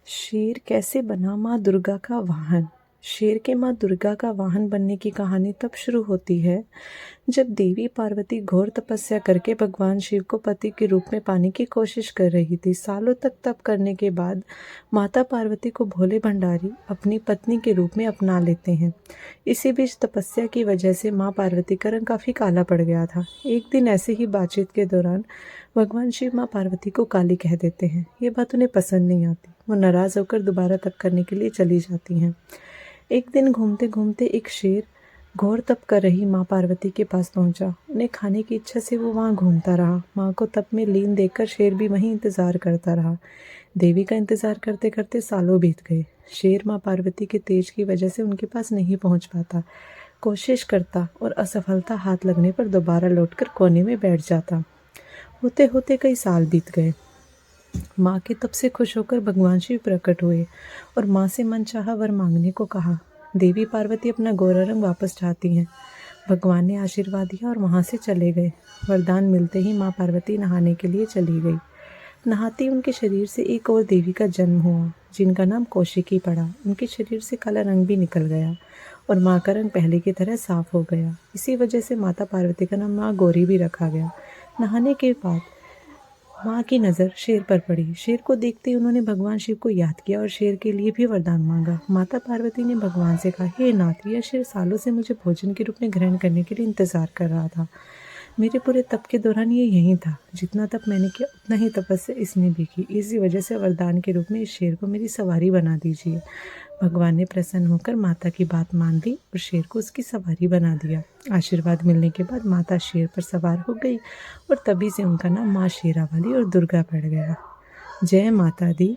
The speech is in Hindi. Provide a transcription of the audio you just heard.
शेर कैसे बना माँ दुर्गा का वाहन। शेर के माँ दुर्गा का वाहन बनने की कहानी तब शुरू होती है जब देवी पार्वती घोर तपस्या करके भगवान शिव को पति के रूप में पाने की कोशिश कर रही थी। सालों तक तप करने के बाद माता पार्वती को भोले भंडारी अपनी पत्नी के रूप में अपना लेते हैं। इसी बीच तपस्या की वजह से माँ पार्वती का रंग काफ़ी काला पड़ गया था। एक दिन ऐसे ही बातचीत के दौरान भगवान शिव माँ पार्वती को काली कह देते हैं। ये बात उन्हें पसंद नहीं आती। वो नाराज़ होकर दोबारा तप करने के लिए चली जाती हैं। एक दिन घूमते घूमते एक शेर घोर तप कर रही माँ पार्वती के पास पहुंचा। उन्हें खाने की इच्छा से वो वहां घूमता रहा। माँ को तप में लीन देखकर शेर भी वहीं इंतजार करता रहा। देवी का इंतजार करते करते सालों बीत गए। शेर माँ पार्वती के तेज की वजह से उनके पास नहीं पहुंच पाता। कोशिश करता और असफलता हाथ लगने पर दोबारा लौटकर कोने में बैठ जाता। होते होते कई साल बीत गए। माँ के तप से खुश होकर भगवान शिव प्रकट हुए और माँ से मनचाहा वर मांगने को कहा। देवी पार्वती अपना गोरा रंग वापस चाहती हैं। भगवान ने आशीर्वाद दिया और वहाँ से चले गए। वरदान मिलते ही माँ पार्वती नहाने के लिए चली गई। नहाती उनके शरीर से एक और देवी का जन्म हुआ जिनका नाम कौशिकी पड़ा। उनके शरीर से काला रंग भी निकल गया और माँ का रंग पहले की तरह साफ हो गया। इसी वजह से माता पार्वती का नाम माँ गौरी भी रखा गया। नहाने के बाद माँ की नज़र शेर पर पड़ी। शेर को देखते ही उन्होंने भगवान शिव को याद किया और शेर के लिए भी वरदान मांगा। माता पार्वती ने भगवान से कहा, हे नाथ, यह शेर सालों से मुझे भोजन के रूप में ग्रहण करने के लिए इंतजार कर रहा था। मेरे पूरे तप के दौरान ये यहीं था। जितना तप मैंने किया उतना ही तपस्या इसने भी की। इसी वजह से वरदान के रूप में इस शेर को मेरी सवारी बना दीजिए। भगवान ने प्रसन्न होकर माता की बात मान ली और शेर को उसकी सवारी बना दिया। आशीर्वाद मिलने के बाद माता शेर पर सवार हो गई और तभी से उनका नाम माँ शेरावाली और दुर्गा पड़ गया। जय माता दी।